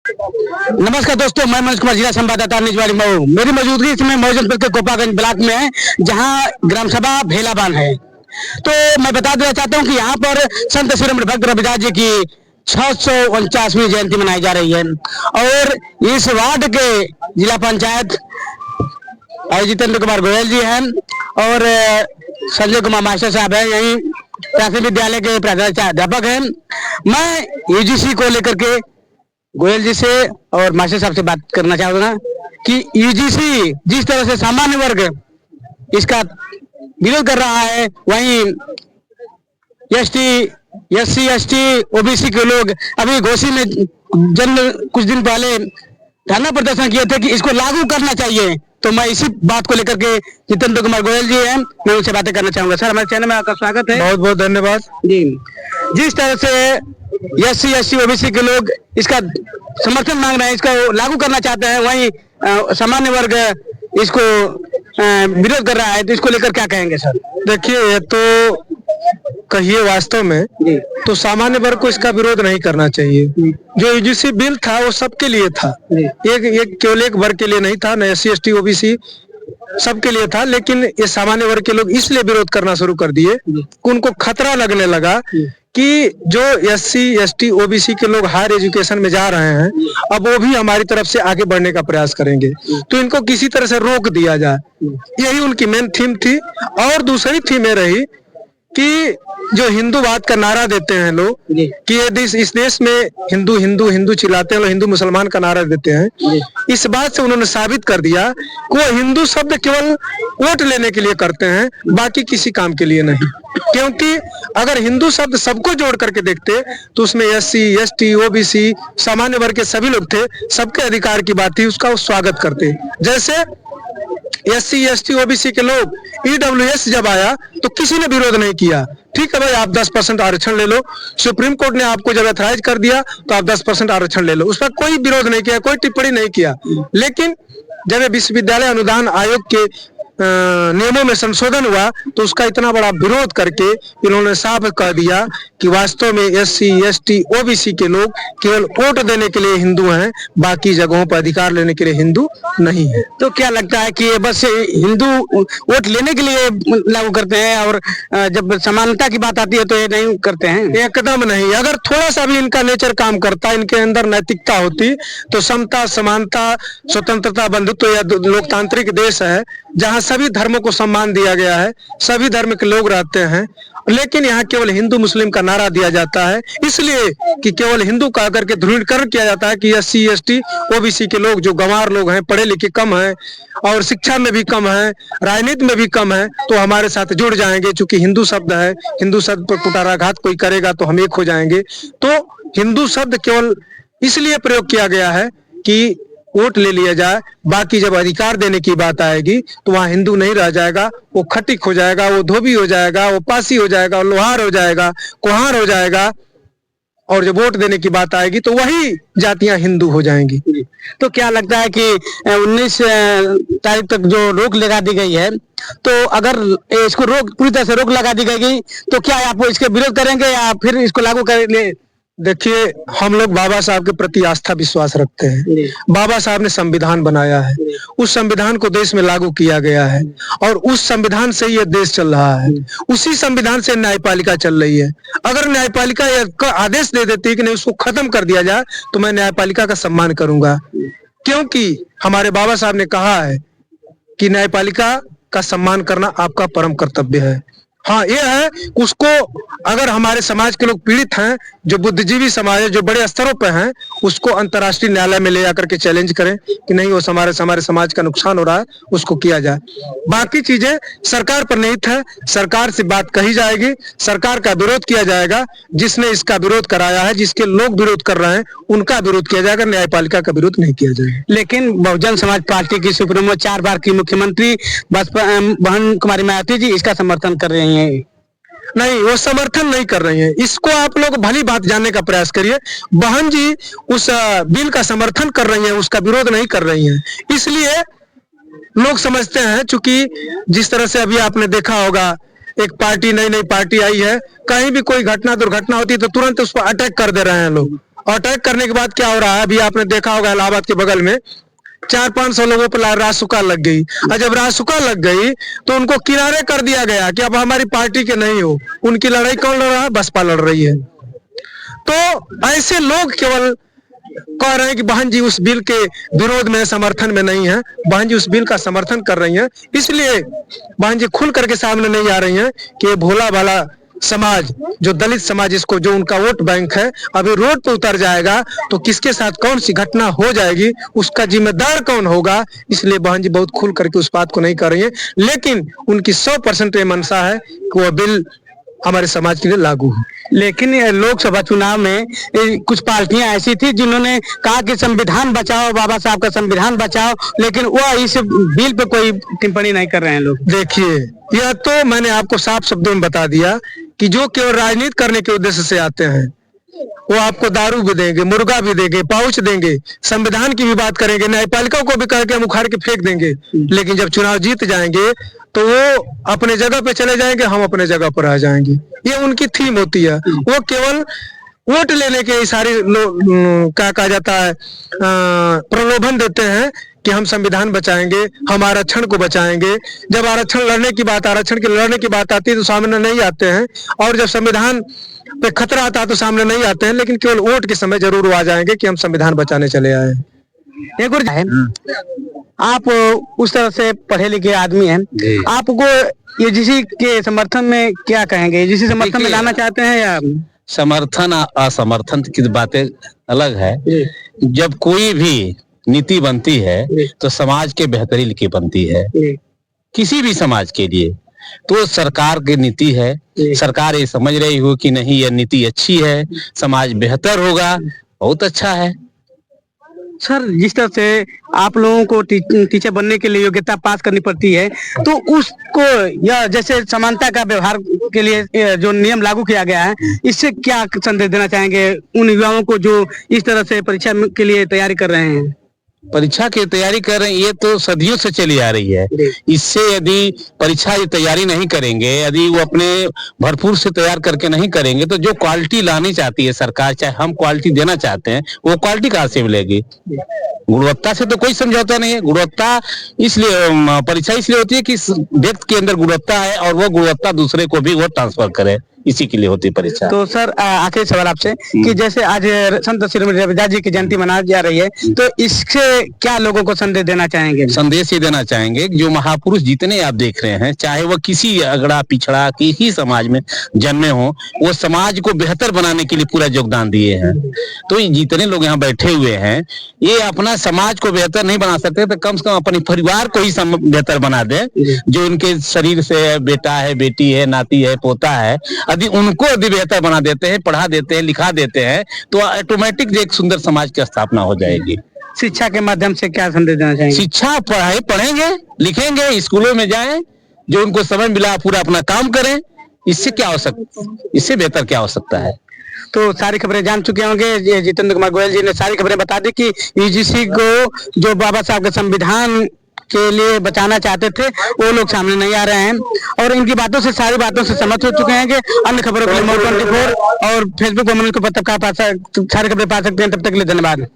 नमस्कार दोस्तों, मैं मनोज कुमार, जिला संवाददाता निजवाड़ी मऊ। मेरी मौजूदगी इसमें मऊ जनपद के गोपागंज ब्लॉक में है, जहां ग्राम सभा भेलाबान है। तो मैं बता देना चाहता हूं कि यहां पर संत शिरोमणि भक्त रविदास जी की 649वीं जयंती मनाई जा रही है और इस वार्ड के जिला पंचायत जितेंद्र कुमार गोयल जी हैं और संजय कुमार मास्टर साहब हैं, यही प्राथमिक विद्यालय के प्राध्यापक हैं। मैं यूजीसी को लेकर के गोयल जी से और मास्टर साहब से बात करना चाहूंगा कि यूजीसी जिस तरह से सामान्य वर्ग इसका विरोध कर रहा है, वहीं एससी एसटी ओबीसी के लोग अभी घोसी में कुछ दिन पहले धरना प्रदर्शन किए थे कि इसको लागू करना चाहिए। तो मैं इसी बात को लेकर के जितेंद्र कुमार गोयल जी हैं, मैं उनसे बातें करना चाहूंगा। सर, हमारे चैनल में आपका स्वागत है। बहुत बहुत धन्यवाद जी। जिस तरह से एससी एसटी ओबीसी के लोग इसका समर्थन मांग रहे हैं, इसका लागू करना चाहते हैं, वहीं सामान्य वर्ग इसको विरोध कर रहा है, तो इसको लेकर क्या कहेंगे सर? देखिए, ये तो कहिए वास्तव में तो सामान्य वर्ग को इसका विरोध नहीं करना चाहिए। जो यूजीसी बिल था वो सबके लिए था, एक केवल एक वर्ग के लिए नहीं था, न एससी एसटी ओबीसी सबके लिए था। लेकिन ये सामान्य वर्ग के लोग इसलिए विरोध करना शुरू कर दिए कि उनको खतरा लगने लगा कि जो एससी एसटी ओबीसी के लोग हायर एजुकेशन में जा रहे हैं, अब वो भी हमारी तरफ से आगे बढ़ने का प्रयास करेंगे, तो इनको किसी तरह से रोक दिया जाए। यही उनकी मेन थीम थी। और दूसरी थीम ये रही कि जो हिंदूवाद का नारा देते हैं लोग कि ये इस देश में हिंदू हिंदू हिंदू चिल्लाते हैं लोग, हिंदू मुसलमान का नारा देते हैं, इस बात से उन्होंने साबित कर दिया कि वो हिंदू शब्द केवल वोट लेने के लिए करते हैं, बाकी किसी काम के लिए नहीं। क्योंकि अगर हिंदू शब्द सबको जोड़ करके देखते तो उसमें एससी एसटी ओबीसी सामान्य वर्ग के सभी लोग थे, सबके अधिकार की बात थी, उसका वो स्वागत करते। जैसे एससी एसटी ओबीसी के लोग ईडब्ल्यूएस जब आया तो किसी ने विरोध नहीं किया। ठीक है भाई, आप 10% आरक्षण ले लो, सुप्रीम कोर्ट ने आपको जब अथराइज कर दिया तो आप 10% आरक्षण ले लो, उस पर कोई विरोध नहीं किया, कोई टिप्पणी नहीं किया। लेकिन जब विश्वविद्यालय अनुदान आयोग के नियमों में संशोधन हुआ तो उसका इतना बड़ा विरोध करके इन्होंने साफ कह दिया कि वास्तव में एससी एसटी ओबीसी के लोग केवल वोट देने के लिए हिंदू हैं, बाकी जगहों पर अधिकार लेने के लिए हिंदू नहीं है। तो क्या लगता है कि बस हिंदू वोट लेने के लिए लागू करते हैं और जब समानता की बात आती है तो ये नहीं करते हैं? एकदम नहीं। अगर थोड़ा सा भी इनका नेचर काम करता, इनके अंदर नैतिकता होती तो समता समानता स्वतंत्रता बंधुत्व या लोकतांत्रिक देश है जहाँ सभी धर्मों को सम्मान दिया गया है, सभी धर्म के लोग रहते हैं। लेकिन यहाँ केवल हिंदू मुस्लिम का नारा दिया जाता है, इसलिए कि केवल हिंदू कह करके ध्रुवीकरण किया जाता है कि एससी एसटी ओबीसी के लोग जो गंवार लोग हैं, पढ़े लिखे कम हैं और शिक्षा में भी कम है, राजनीति में भी कम है, तो हमारे साथ जुड़ जाएंगे। चूंकि हिंदू शब्द है, हिंदू शब्द पर कुटाराघात कोई करेगा तो हम एक हो जाएंगे। तो हिंदू शब्द केवल इसलिए प्रयोग किया गया है कि वोट ले लिया जाए, बाकी जब अधिकार देने की बात आएगी तो वहाँ हिंदू नहीं रह जाएगा, वो खटिक हो जाएगा, वो धोबी हो जाएगा, वो पासी हो जाएगा, लोहार हो जाएगा, कुम्हार हो जाएगा, और जब वोट देने की बात आएगी तो वही जातियां हिंदू हो जाएंगी। तो क्या लगता है कि 19 तारीख तक जो रोक लगा दी गई है, तो अगर इसको पूरी तरह से रोक लगा दी गई तो क्या आप इसके विरोध करेंगे या फिर इसको लागू करेंगे? देखिए, हम लोग बाबा साहब के प्रति आस्था विश्वास रखते हैं। बाबा साहब ने संविधान बनाया है, उस संविधान को देश में लागू किया गया है और उस संविधान से ये देश चल रहा है, उसी संविधान से न्यायपालिका चल रही है। अगर न्यायपालिका यह आदेश दे देती है कि नहीं, उसको खत्म कर दिया जाए, तो मैं न्यायपालिका का सम्मान करूंगा, क्योंकि हमारे बाबा साहब ने कहा है कि न्यायपालिका का सम्मान करना आपका परम कर्तव्य है। हाँ, ये है उसको, अगर हमारे समाज के लोग पीड़ित हैं, जो बुद्धिजीवी समाज है, जो बड़े स्तरों पे हैं, उसको अंतर्राष्ट्रीय न्यायालय में ले जाकर के चैलेंज करें कि नहीं, वो हमारे समाज का नुकसान हो रहा है, उसको किया जाए। बाकी चीजें सरकार पर निहित है, सरकार से बात कही जाएगी, सरकार का विरोध किया जाएगा। जिसने इसका विरोध कराया है, जिसके लोग विरोध कर रहे हैं, उनका विरोध किया जाएगा, न्यायपालिका का विरोध नहीं किया जाएगा। लेकिन बहुजन समाज पार्टी की सुप्रीमो 4 बार की मुख्यमंत्री बहन कुमारी मायावती जी इसका समर्थन कर रही है। नहीं, वो समर्थन नहीं कर रही है। इसको आप लोग भली बात जानने का प्रयास करिए। बहन जी उस बिल का समर्थन कर रही हैं, उसका विरोध नहीं कर रही हैं। इसलिए लोग समझते हैं, चूंकि जिस तरह से अभी आपने देखा होगा, एक पार्टी नई पार्टी आई है, कहीं भी कोई घटना दुर्घटना होती है तो तुरंत उस पर अटैक कर दे रहे हैं लोग। और अटैक करने के बाद क्या हो रहा है, अभी आपने देखा होगा इलाहाबाद के बगल में 400-500 लोगों पर रासुका लग गई, और जब रासुका लग गई तो उनको किनारे कर दिया गया कि अब हमारी पार्टी के नहीं हो। उनकी लड़ाई कौन लड़ रहा है? बसपा लड़ रही है। तो ऐसे लोग केवल कह रहे हैं कि बहन जी उस बिल के विरोध में, समर्थन में नहीं है। बहन जी उस बिल का समर्थन कर रही हैं, इसलिए बहन जी खुल करके सामने नहीं आ रही हैं कि ये भोला भाला समाज, जो दलित समाज, इसको जो उनका वोट बैंक है, अभी रोड पे उतर जाएगा तो किसके साथ कौन सी घटना हो जाएगी, उसका जिम्मेदार कौन होगा। इसलिए बहन जी बहुत खुल करके उस बात को नहीं कर रही है, लेकिन उनकी 100% ये मंशा है कि वह बिल हमारे समाज के लिए लागू हो। लेकिन लोकसभा चुनाव में कुछ पार्टियां ऐसी थी जिन्होंने कहा कि संविधान बचाओ, बाबा साहब का संविधान बचाओ, लेकिन वो इस बिल पे कोई टिप्पणी नहीं कर रहे हैं लोग। देखिए, यह तो मैंने आपको साफ शब्दों में बता दिया कि जो केवल राजनीति करने के उद्देश्य से आते हैं, वो आपको दारू भी देंगे, मुर्गा भी देंगे, पाउच देंगे, संविधान की भी बात करेंगे, न्यायपालिका को भी कह के हम उखाड़ के फेंक देंगे, लेकिन जब चुनाव जीत जाएंगे तो वो अपने जगह पे चले जाएंगे, हम अपने जगह पर आ जाएंगे। ये उनकी थीम होती है। वो केवल वोट लेने के इशारे क्या कहा जाता है, प्रलोभन देते हैं कि हम संविधान बचाएंगे, हम आरक्षण को बचाएंगे। जब आरक्षण लड़ने की बात, आरक्षण के लड़ने की बात आती है तो सामने नहीं आते हैं, और जब संविधान पे खतरा आता है तो सामने नहीं आते हैं, लेकिन केवल वोट के समय जरूर वो आ जाएंगे कि हम संविधान बचाने चले आए। एक और है, आप उस तरह से पढ़े लिखे आदमी हैं, आपको यूजीसी के समर्थन में क्या कहेंगे? यूजीसी समर्थन में लाना चाहते हैं या? समर्थन असमर्थन की बातें अलग है। जब कोई भी नीति बनती है तो समाज के बेहतरी की बनती है, किसी भी समाज के लिए। तो सरकार की नीति है, सरकार ये समझ रही हो कि नहीं यह नीति अच्छी है, समाज बेहतर होगा, बहुत अच्छा है। सर, जिस तरह से आप लोगों को टीचर बनने के लिए योग्यता पास करनी पड़ती है, तो उसको या जैसे समानता का व्यवहार के लिए जो नियम लागू किया गया है, इससे क्या संदेश देना चाहेंगे उन युवाओं को जो इस तरह से परीक्षा के लिए तैयारी कर रहे हैं? परीक्षा की तैयारी कर रहे हैं, ये तो सदियों से चली आ रही है। इससे यदि परीक्षा की तैयारी नहीं करेंगे, यदि वो अपने भरपूर से तैयार करके नहीं करेंगे, तो जो क्वालिटी लानी चाहती है सरकार, चाहे हम क्वालिटी देना चाहते हैं, वो क्वालिटी कहाँ से मिलेगी? गुणवत्ता से तो कोई समझौता नहीं है। गुणवत्ता इसलिए, परीक्षा इसलिए होती है कि व्यक्ति के अंदर गुणवत्ता है और वो गुणवत्ता दूसरे को भी वो ट्रांसफर करे, इसी के लिए होती है परीक्षा। तो सर, आखिरी सवाल आपसे कि जैसे आज संत शिरोमणि रविदास जी की जयंती मनाई जा रही है, तो इससे क्या लोगों को संदेश देना चाहेंगे? संदेश ये देना चाहेंगे कि जो महापुरुष जितने आप देख रहे हैं, चाहे वो किसी अगड़ा पिछड़ा किसी समाज में जन्मे हो, वो समाज को बेहतर बनाने के लिए पूरा योगदान दिए हैं। तो जितने लोग यहाँ बैठे हुए हैं, ये अपना समाज को बेहतर नहीं बना सकते, तो कम से कम अपने परिवार को ही बेहतर बना दे। जो उनके शरीर से बेटा है, बेटी है, नाती है, पोता है, यदि उनको यदि बेहतर बना देते हैं, पढ़ा देते हैं, लिखा देते हैं, तो ऑटोमेटिक एक सुंदर समाज की स्थापना हो जाएगी। शिक्षा के माध्यम से क्या संदेश देना चाहेंगे? शिक्षा पढ़ेंगे, लिखेंगे, स्कूलों में जाएं, जो उनको समय मिला पूरा अपना काम करें। इससे क्या हो सकता, इससे बेहतर क्या हो सकता है? तो सारी खबरें जान चुके होंगे। जितेंद्र कुमार गोयल जी ने सारी खबरें बता दी कि यूजीसी को जो बाबा साहब के संविधान के लिए बचाना चाहते थे, वो लोग सामने नहीं आ रहे हैं, और इनकी बातों से, सारी बातों से सहमत हो चुके हैं कि अन्य खबरों के लिए Mou 24 और फेसबुक पर सारी खबरें पा सकते हैं। तब तक के लिए धन्यवाद।